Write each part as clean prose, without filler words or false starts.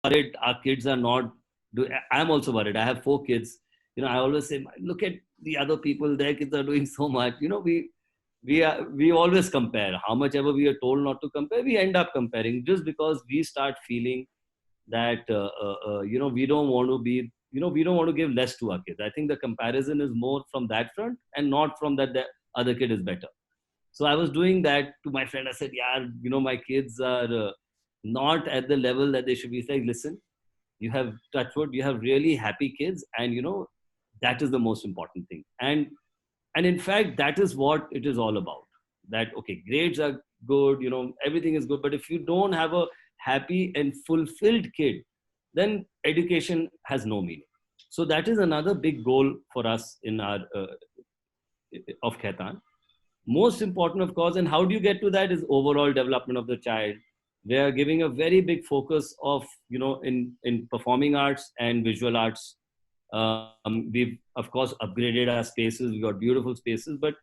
worried our kids are not I'm also worried. I have 4 kids. I always say, look at the other people, their kids are doing so much. We always compare. How much ever we are told not to compare, we end up comparing just because we start feeling that we don't want to be, we don't want to give less to our kids. I think the comparison is more from that front and not from that the other kid is better. So I was doing that to my friend. I said, yeah, my kids are not at the level that they should be. It's like, listen, you have touched wood, you have really happy kids, and that is the most important thing. And in fact, that is what it is all about. That, okay, grades are good, everything is good, but if you don't have a happy and fulfilled kid, then education has no meaning. So that is another big goal for us in our of Khaitan. Most important, of course, and how do you get to that, is overall development of the child. We are giving a very big focus of, in performing arts and visual arts. We've, of course, upgraded our spaces. We've got beautiful spaces, but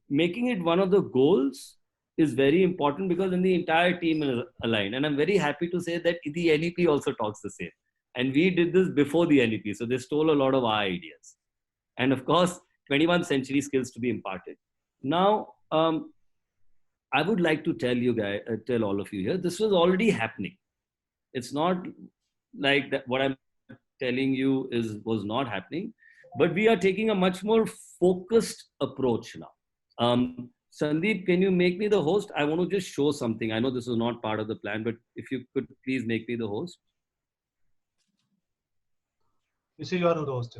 making it one of the goals is very important, because then the entire team is aligned. And I'm very happy to say that the NEP also talks the same. And we did this before the NEP, so they stole a lot of our ideas. And of course, 21st century skills to be imparted. Now, I would like to tell all of you here, this was already happening. It's not like that what I'm telling you was not happening, but we are taking a much more focused approach now. Sandeep, can you make me the host? I want to just show something. I know this is not part of the plan, but if you could please make me the host. You say you are the host,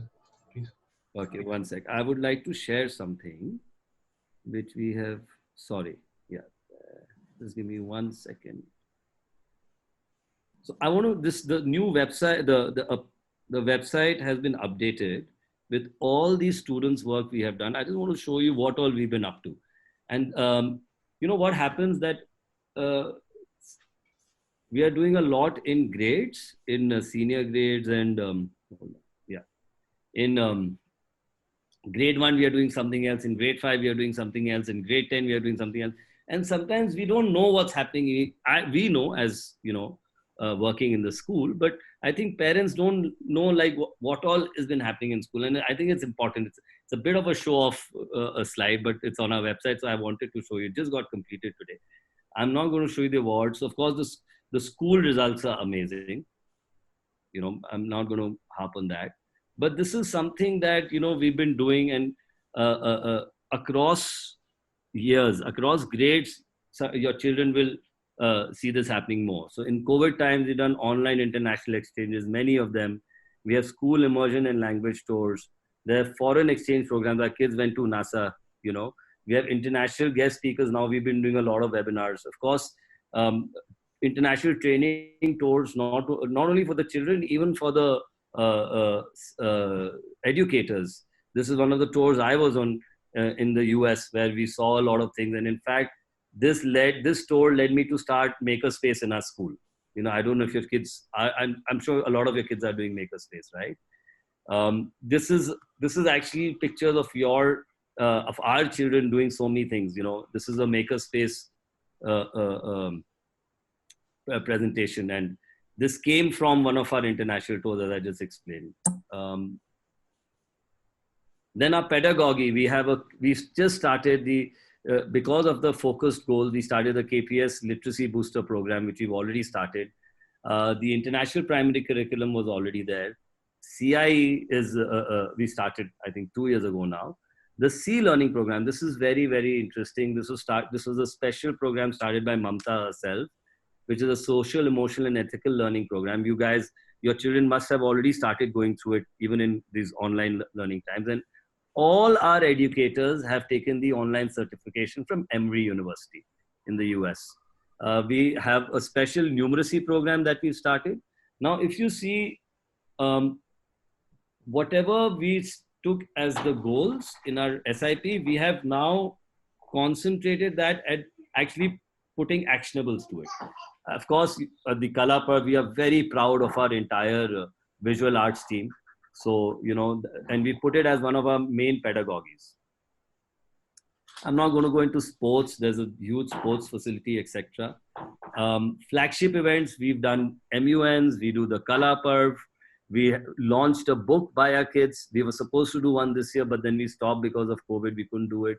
please. Okay, one sec. I would like to share something which we have. Sorry. Yeah. Just give me 1 second. So I want to, the new website, the website has been updated with all these students' work we have done. I just want to show you what all we've been up to. And what happens that we are doing a lot in grades, in senior grades, and in grade 1 we are doing something else, in grade 5 we are doing something else, in grade 10 we are doing something else, and sometimes we don't know what's happening. We know, as working in the school, but I think parents don't know like what all has been happening in school. And I think it's important. It's a bit of a show off a slide, but it's on our website, so I wanted to show you. It just got completed today. I'm not going to show you the awards. Of course, the school results are amazing. I'm not going to harp on that. But this is something that, we've been doing, and across years, across grades, so your children will see this happening more. So in COVID times, we've done online international exchanges, many of them. We have school immersion and language tours. There are foreign exchange programs. Our kids went to NASA, We have international guest speakers. Now we've been doing a lot of webinars. Of course, international training tours, not only for the children, even for the educators. This is one of the tours I was on in the US, where we saw a lot of things. And in fact, this tour led me to start Makerspace in our school. I don't know if your kids, I'm sure a lot of your kids are doing Makerspace, right? This is actually pictures of of our children doing so many things. This is a Makerspace presentation, and this came from one of our international tours, as I just explained. Then our pedagogy, we just started because of the focused goals, we started the KPS Literacy Booster Program, which we've already started. The international primary curriculum was already there. CIE we started, I think, 2 years ago now. The C Learning Program, this is very, very interesting. This was a special program started by Mamta herself, which is a social, emotional, and ethical learning program. You guys, your children must have already started going through it, even in these online learning times. And all our educators have taken the online certification from Emory University in the US. We have a special numeracy program that we've started. Now, if you see, whatever we took as the goals in our SIP, we have now concentrated that at actually putting actionables to it. Of course, the Kala, we are very proud of our entire visual arts team. So, and we put it as one of our main pedagogies. I'm not going to go into sports. There's a huge sports facility, etc. Flagship events, we've done MUNs, we do the Kala Parv. We launched a book by our kids. We were supposed to do one this year, but then we stopped because of COVID. We couldn't do it.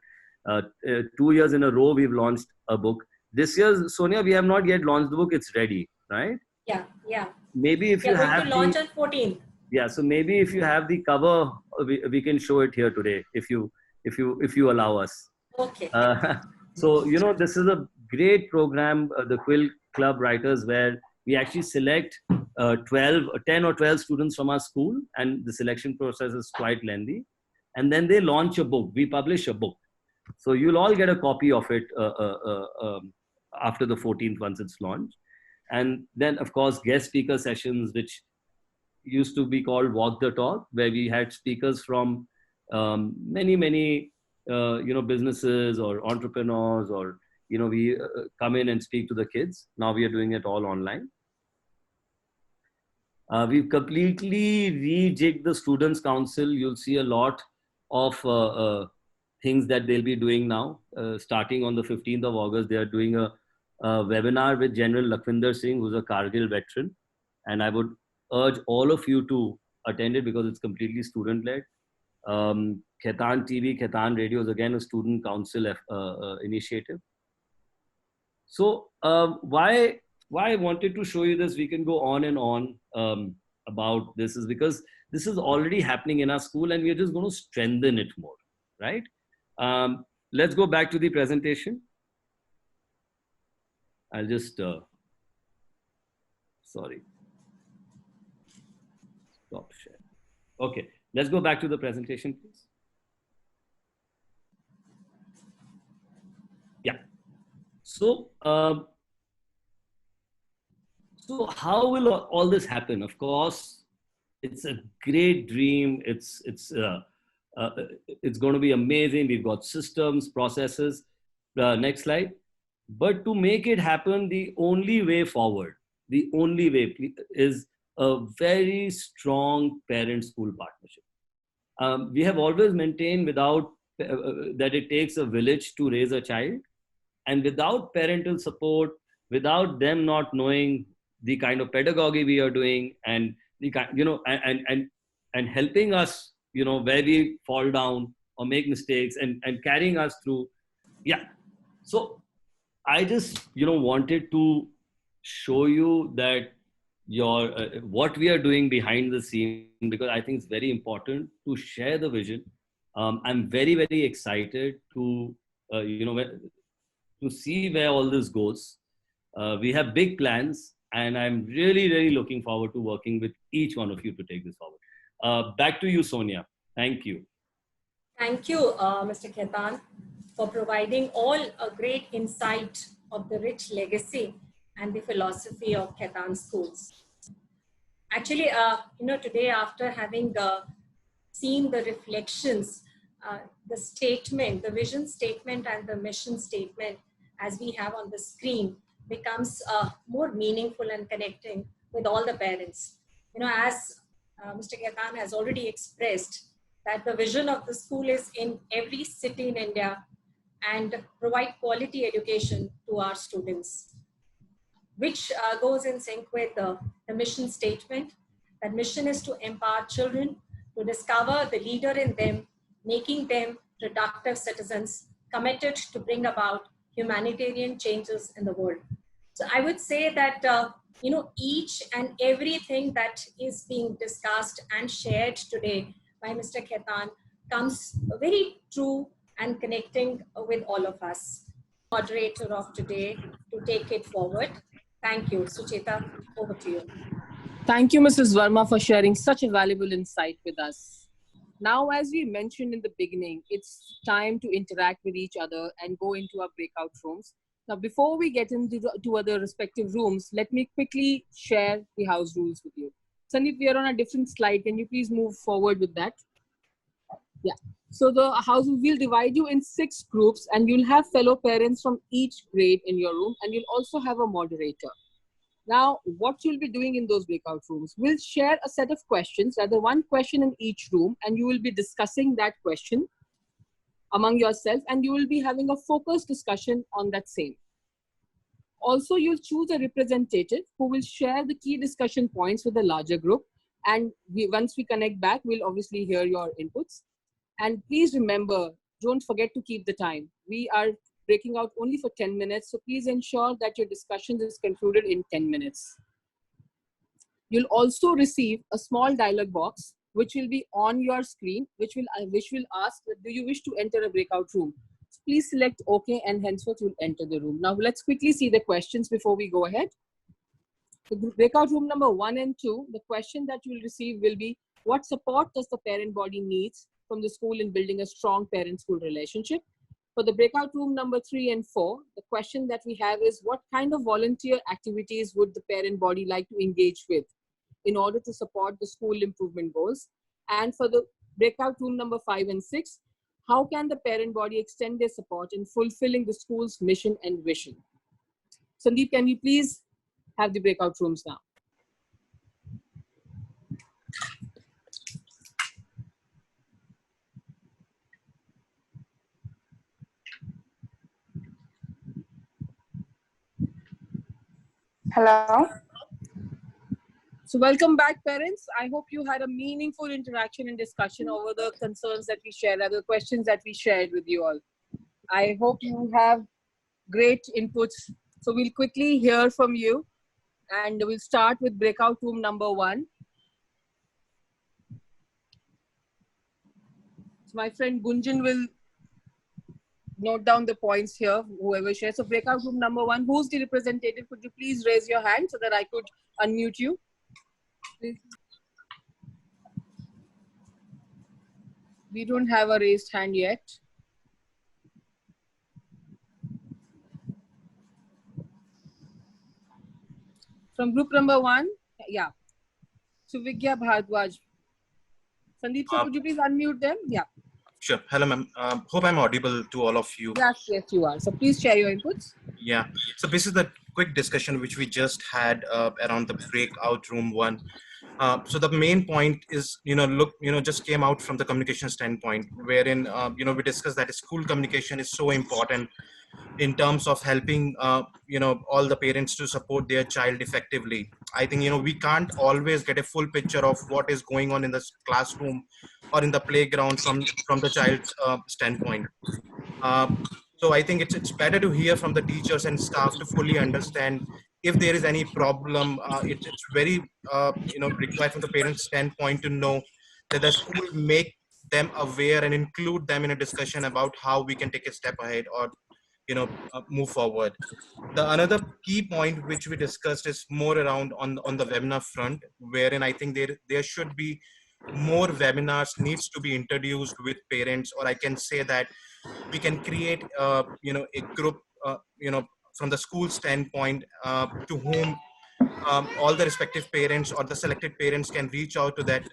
2 years in a row, we've launched a book. This year, Sonia, we have not yet launched the book. It's ready, right? Yeah, yeah. Maybe if We you are going have to launch on 14th. Yeah, so maybe if you have the cover, we can show it here today if you allow us. Okay. So this is a great program, the Quill Club Writers, where we actually select 10 or 12 students from our school, and the selection process is quite lengthy. And then they launch a book. We publish a book. So you'll all get a copy of it after the 14th once it's launched. And then, of course, guest speaker sessions, which used to be called Walk the Talk, where we had speakers from many businesses or entrepreneurs, or we come in and speak to the kids. Now we are doing it all online. We've completely rejigged the Students' Council. You'll see a lot of things that they'll be doing now. Starting on the 15th of August, they are doing a webinar with General Lakhvinder Singh, who's a Kargil veteran. And I would urge all of you to attend it because it's completely student-led. Khaitan TV, Khaitan Radio is again a student council initiative. So why I wanted to show you this, we can go on and on about this, is because this is already happening in our school and we're just going to strengthen it more, right? Let's go back to the presentation. I'll just, sorry. Stop share. Okay, let's go back to the presentation, please. Yeah. So, so how will all this happen? Of course, it's a great dream. It's going to be amazing. We've got systems, processes. Next slide. But to make it happen, the only way forward, is a very strong parent-school partnership. We have always maintained that it takes a village to raise a child, and without parental support, without them not knowing the kind of pedagogy we are doing, and and helping us, where we fall down or make mistakes, and carrying us through. Yeah. So I just, wanted to show you that what we are doing behind the scene, because I think it's very important to share the vision. I'm very, very excited to, to see where all this goes. We have big plans, and I'm really, really looking forward to working with each one of you to take this forward. Back to you, Sonia. Thank you. Thank you, Mr. Khaitan, for providing all a great insight of the rich legacy and the philosophy of Khaitan schools. Actually, today, after having seen the reflections, the statement, the vision statement and the mission statement as we have on the screen becomes more meaningful and connecting with all the parents. As Mr. Khaitan has already expressed, that the vision of the school is in every city in India and provide quality education to our students, which goes in sync with the mission statement. That mission is to empower children to discover the leader in them, making them productive citizens committed to bring about humanitarian changes in the world. So I would say that, each and everything that is being discussed and shared today by Mr. Khaitan comes very true and connecting with all of us. Moderator of today to take it forward. Thank you. Sucheta, over to you. Thank you, Mrs. Verma, for sharing such a valuable insight with us. Now, as we mentioned in the beginning, it's time to interact with each other and go into our breakout rooms. Now, before we get into other respective rooms, let me quickly share the house rules with you. Sandeep, we are on a different slide. Can you please move forward with that? Yeah. So the house will divide you in 6 groups, and you'll have fellow parents from each grade in your room, and you'll also have a moderator. Now, what you'll be doing in those breakout rooms, we'll share a set of questions, rather one question in each room, and you will be discussing that question among yourself, and you will be having a focused discussion on that same. Also, you'll choose a representative who will share the key discussion points with the larger group. And once we connect back, we'll obviously hear your inputs. And please remember, don't forget to keep the time. We are breaking out only for 10 minutes. So please ensure that your discussion is concluded in 10 minutes. You'll also receive a small dialog box, which will be on your screen, which will ask, do you wish to enter a breakout room? So please select OK, and henceforth you'll enter the room. Now let's quickly see the questions before we go ahead. The breakout room number 1 and 2, the question that you will receive will be, what support does the parent body needs from the school in building a strong parent-school relationship? For the breakout room number 3 and 4, the question that we have is, what kind of volunteer activities would the parent body like to engage with in order to support the school improvement goals? And for the breakout room number 5 and 6, how can the parent body extend their support in fulfilling the school's mission and vision? Sandeep, can you please have the breakout rooms now? Hello. So welcome back, parents. I hope you had a meaningful interaction and discussion over the concerns that we shared, the questions that we shared with you all. I hope you have great inputs. So we'll quickly hear from you, and we'll start with breakout room number 1. So my friend Gunjan will note down the points here, whoever shares. So breakout room number 1, who's the representative? Could you please raise your hand so that I could unmute you? Please. We don't have a raised hand yet. From group number 1, yeah. Suvigya Bhardwaj. Sandeep, sir, could you please unmute them? Yeah. Sure. Hello, ma'am. Hope I'm audible to all of you. Yes, yes, you are. So please share your inputs. Yeah. So this is the quick discussion which we just had around the breakout room 1. So the main point is, just came out from the communication standpoint, wherein, we discussed that school communication is so important in terms of helping, all the parents to support their child effectively. I think, we can't always get a full picture of what is going on in the classroom or in the playground from the child's standpoint. So I think it's better to hear from the teachers and staff to fully understand if there is any problem. It's very required from the parents' standpoint to know that the school make them aware and include them in a discussion about how we can take a step ahead or move forward. The another key point which we discussed is more around on the webinar front, wherein I think there should be more webinars needs to be introduced with parents, or I can say that we can create a group from the school standpoint to whom all the respective parents or the selected parents can reach out to that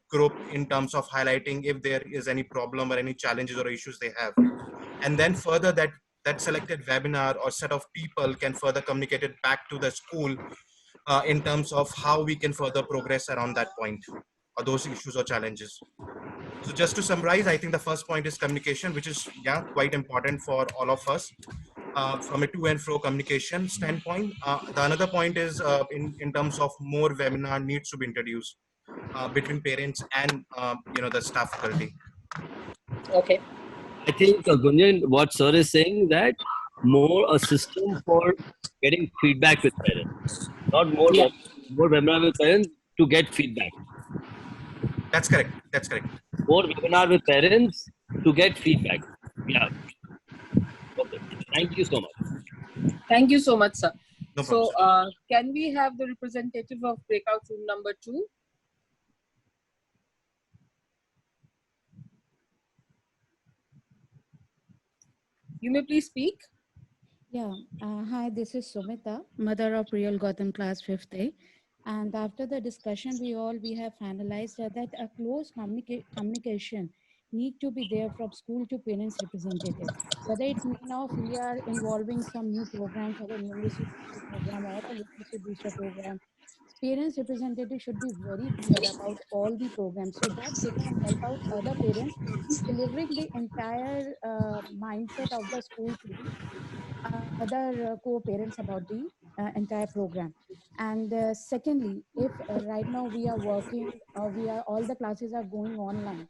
group in terms of highlighting if there is any problem or any challenges or issues they have, and then further that selected webinar or set of people can further communicate it back to the school in terms of how we can further progress around that point or those issues or challenges. So just to summarize, I think the first point is communication, which is quite important for all of us from a to and fro communication standpoint. The another point is in terms of more webinar needs to be introduced between parents and the staff faculty. Okay. I think, Gunjan, what sir is saying that more a system for getting feedback with parents, not more webinar with parents to get feedback. That's correct. That's correct. More webinar with parents to get feedback. Yeah. Okay. Thank you so much. Thank you so much, sir. No problem, So can we have the representative of breakout room number 2? You may please speak. Yeah, hi, this is Sumita, mother of Real Gotham class 5th A. And after the discussion, we have finalized that a close communication need to be there from school to parents representative. Whether it mean now if we are involving some new program for the numeracy program or a literacy booster program, parents representative should be very clear about all the programs so that they can help out other parents in delivering the entire mindset of the school to the other co-parents about the entire program. And secondly, if right now we are working, all the classes are going online,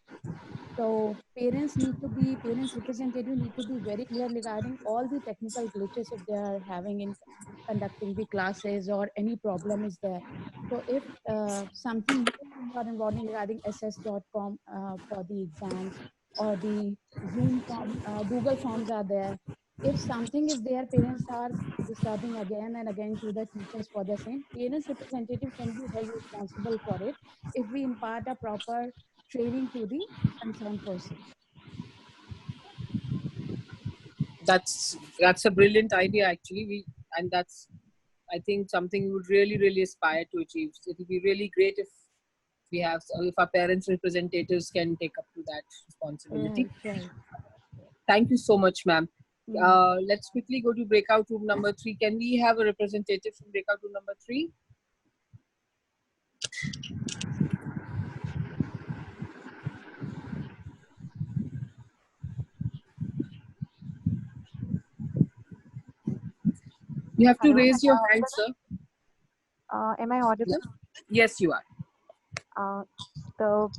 so parents representative need to be very clear regarding all the technical glitches if they are having in conducting the classes or any problem is there. So if something new things are involved regarding ss.com for the exams, or the Zoom form, Google forms are there. If something is there, parents are disturbing again and again to the teachers for the same. Parents representative can be held responsible for it if we impart a proper training to the concerned person. That's a brilliant idea actually. And that's, I think, something we would really aspire to achieve. So it will be really great if our parents representatives can take up to that responsibility. Right. Thank you so much, ma'am. Mm. Let's quickly go to breakout room number 3. Can we have a representative from breakout room number 3? You have to Hello, raise your hand, sir. am I audible? Yes, you are. Uh, the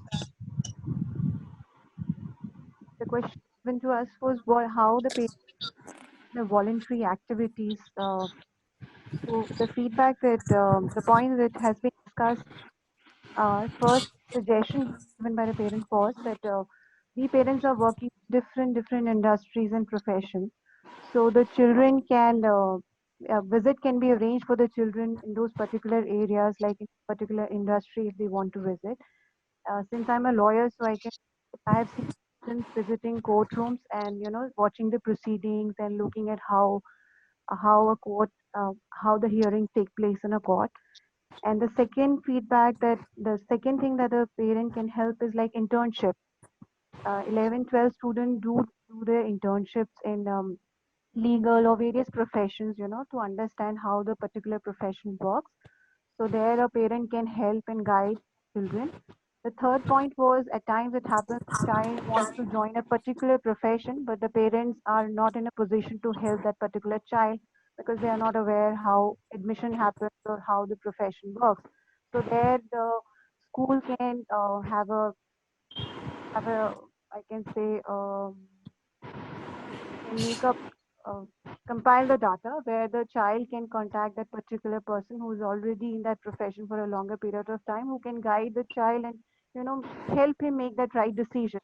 the question given to us was how the voluntary activities. So the feedback that the point that has been discussed. First suggestion given by the parent was that we parents are working different industries and professions, so the children can visit can be arranged for the children in those particular areas, like in particular industry if they want to visit. Since I'm a lawyer, so I have seen students visiting courtrooms and watching the proceedings and looking at how a court how the hearings take place in a court. And the second thing that a parent can help is like internship. 11, 12 students do their internships in legal or various professions, to understand how the particular profession works. So there a parent can help and guide children. The third point was at times it happens child wants to join a particular profession, but the parents are not in a position to help that particular child because they are not aware how admission happens or how the profession works. So there the school can have a I can say can make up uh, compile the data where the child can contact that particular person who is already in that profession for a longer period of time, who can guide the child and help him make that right decision.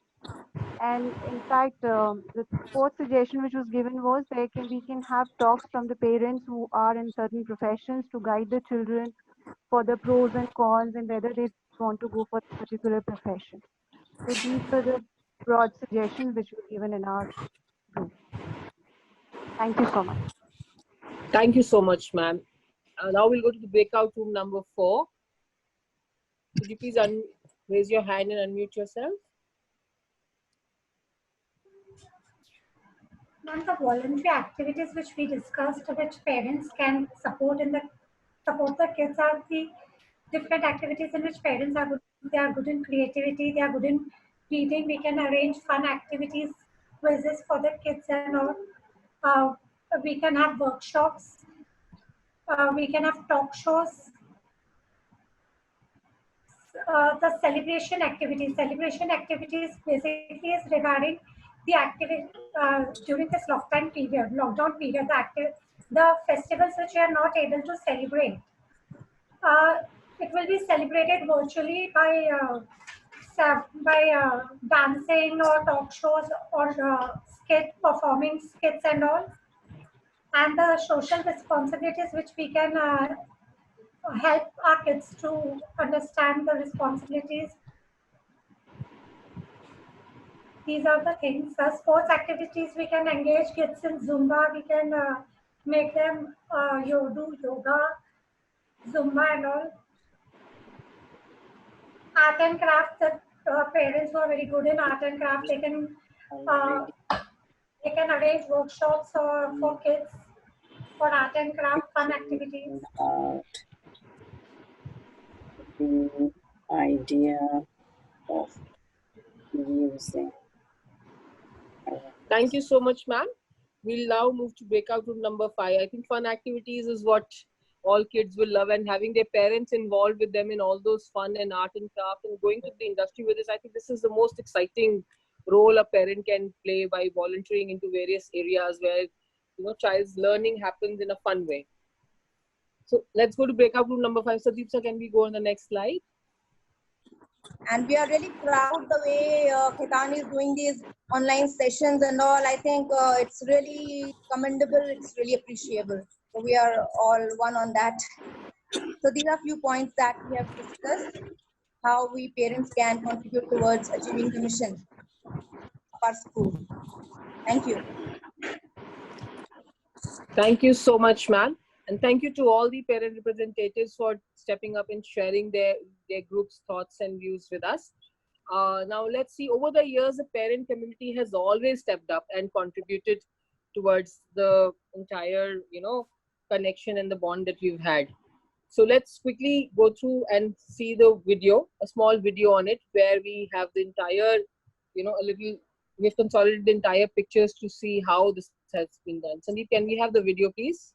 And in fact, the fourth suggestion which was given was we can have talks from the parents who are in certain professions to guide the children for the pros and cons and whether they want to go for a particular profession. So these were the broad suggestions which were given in our group. Thank you so much. Thank you so much, ma'am. Now we'll go to the breakout room number 4. Could you please raise your hand and unmute yourself? Ma'am, the voluntary activities which we discussed, which parents can support the kids, are the different activities in which parents are good. They are good in creativity. They are good in reading. We can arrange fun activities, quizzes for the kids and all. Uh, we can have workshops. We can have talk shows. The celebration activities basically is regarding the activity during this lockdown period, the festivals which we are not able to celebrate. It will be celebrated virtually by dancing or talk shows or performing skits and all, and the social responsibilities which we can help our kids to understand the responsibilities. These are the things. Sports activities, we can engage kids in Zumba. We can make them do yoga, Zumba and all. Art and craft, the parents who are very good in art and craft, they can arrange workshops for kids for art and craft fun activities. The idea of using. Thank you so much, ma'am. we'll now move to breakout room number 5. I think fun activities is what all kids will love, and having their parents involved with them in all those fun and art and craft and going to the industry with this. I think this is the most exciting role a parent can play by volunteering into various areas where, you know, child's learning happens in a fun way. So let's go to breakout room number 5. Sandeep sir, can we go on the next slide? And we are really proud the way Ketan is doing these online sessions and all. I think it's really commendable. It's really appreciable. So we are all one on that. So these are few points that we have discussed, how we parents can contribute towards achieving the mission of our school. Thank you. Thank you so much, ma'am. And thank you to all the parent representatives for stepping up and sharing their group's thoughts and views with us. Now let's see, over the years, the parent community has always stepped up and contributed towards the entire, you know, connection and the bond that we've had. So let's quickly go through and see the video, a small video on it, where we have the entire, you know, we've consolidated the entire pictures to see how this has been done. Sandeep, can we have the video, please?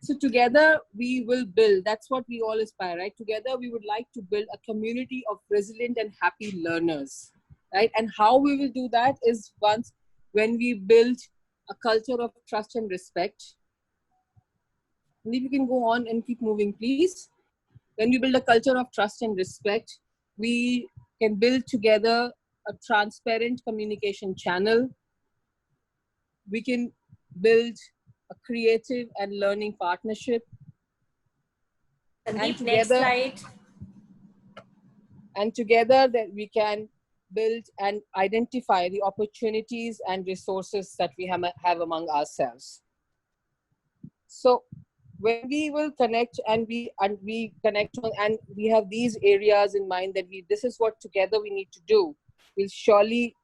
So together we will build, that's what we all aspire, right? Together we would like to build a community of resilient and happy learners, right? And how we will do that is when we build a culture of trust and respect. And if you can go on and keep moving, please. When we build a culture of trust and respect, we can build together a transparent communication channel. We can build a creative and learning partnership. Sandeep, next slide. And together that we can build and identify the opportunities and resources that we have among ourselves. So when we will connect and we connect on, and we have these areas in mind that this is what together we need to do, will surely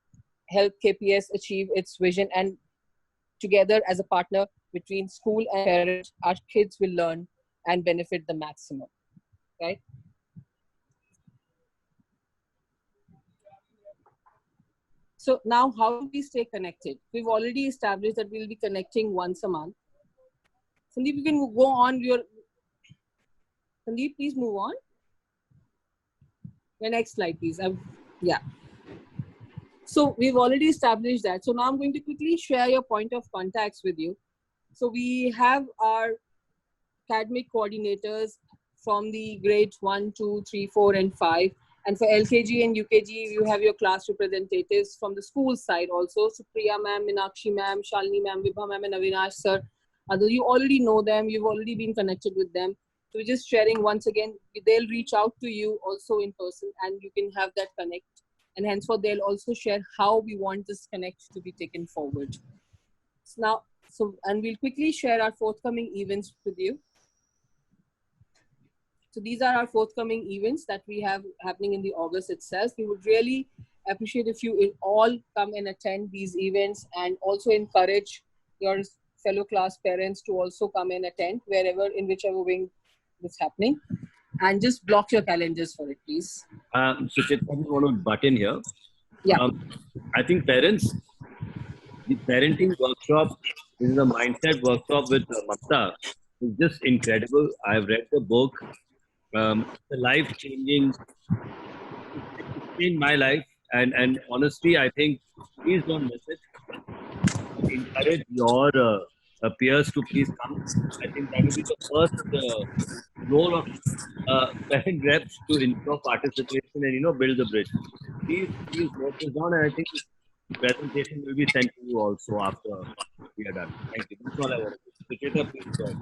help KPS achieve its vision, and together as a partner between school and parents, our kids will learn and benefit the maximum, right? So now how do we stay connected? We've already established that we'll be connecting once a month. Sandeep, you can go on. Sandeep, please move on. The next slide, please. Yeah. So we've already established that. So now I'm going to quickly share your point of contacts with you. So we have our academic coordinators from the grades 1, 2, 3, 4, and 5. And for LKG and UKG, you have your class representatives from the school side also. Supriya ma'am, Minakshi ma'am, Shalini ma'am, Vibha ma'am, and Avinash sir. Although you already know them, you've already been connected with them. So we're just sharing once again, they'll reach out to you also in person, and you can have that connect. And henceforth, they'll also share how we want this connect to be taken forward. And we'll quickly share our forthcoming events with you. So these are our forthcoming events that we have happening in the August itself. We would really appreciate if you all come and attend these events, and also encourage your fellow class parents to also come and attend in whichever wing it's happening. And just block your calendars for it, please. So I just want to butt in here. Yeah. I think parents, the parenting workshop is a mindset workshop with Mamta. It's just incredible. I've read the book. It's a life-changing, it changed my life. And honestly, I think please don't miss it. encourage your peers to please come. I think that will be the first role of parent reps to ensure participation and build the bridge. Please note this down, and I think this presentation will be sent to you also after we are done. Thank you. That's all I want to say. Sucheta, please go ahead.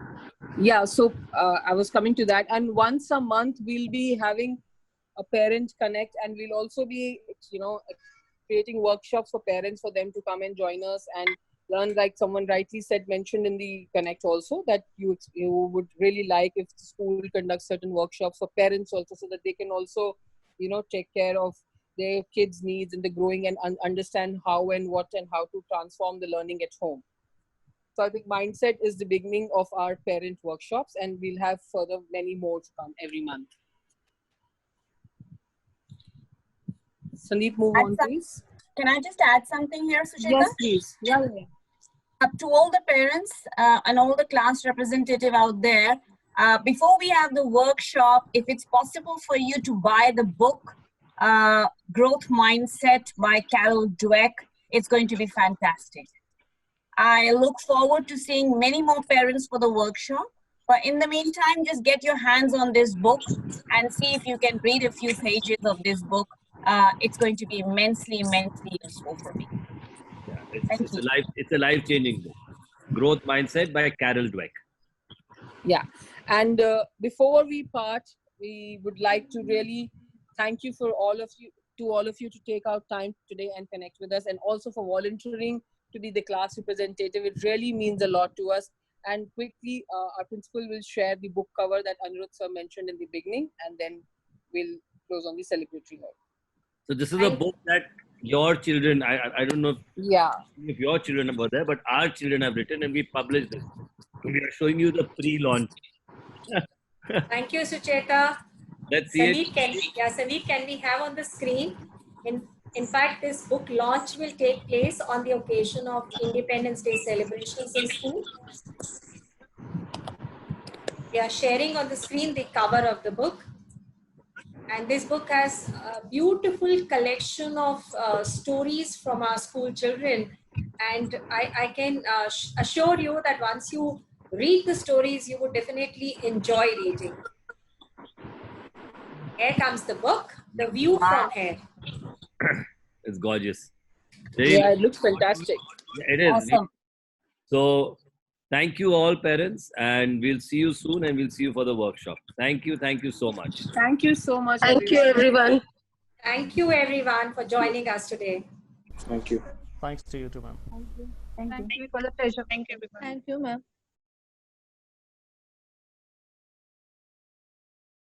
Yeah, so I was coming to that, and once a month we'll be having a parent connect, and we'll also be creating workshops for parents for them to come and join us and learn, like someone rightly mentioned in the connect also, that you would really like if the school conducts certain workshops for parents also, so that they can also take care of their kids' needs and the growing and understand how and what and how to transform the learning at home. So I think mindset is the beginning of our parent workshops, and we'll have further many more to come every month. Sandeep, move on, please. Can I just add something here, Sucheta? Yes, please. Yeah. To all the parents and all the class representative out there, before we have the workshop, if it's possible for you to buy the book, Growth Mindset by Carol Dweck, it's going to be fantastic. I look forward to seeing many more parents for the workshop. But in the meantime, just get your hands on this book and see if you can read a few pages of this book. It's going to be immensely useful for me. Yeah, it's a life-changing book. Growth Mindset by Carol Dweck. Yeah, and before we part, we would like to really thank you for all of you to take out time today and connect with us, and also for volunteering to be the class representative. It really means a lot to us. And quickly, our principal will share the book cover that Anirudh sir mentioned in the beginning, and then we'll close on the celebratory note. So this is a book that your children, I don't know if your children are there, but our children have written, and we published this. We are showing you the pre-launch. Thank you, Sucheta. Let's see Sandeep, Sandeep, can we have on the screen? In fact, this book launch will take place on the occasion of Independence Day celebrations in school. We are sharing on the screen the cover of the book. And this book has a beautiful collection of stories from our school children. And I can assure you that once you read the stories, you would definitely enjoy reading. Here comes the book, The View from Here. It's gorgeous. Yeah, it looks fantastic. It is. Awesome. So thank you all parents, and we'll see you soon, and we'll see you for the workshop. Thank you so much. Thank you so much. Thank you everyone. Thank you everyone for joining us today. Thank you. Thanks to you too, ma'am. Thank you for the pleasure. Thank you everyone. Thank you, ma'am.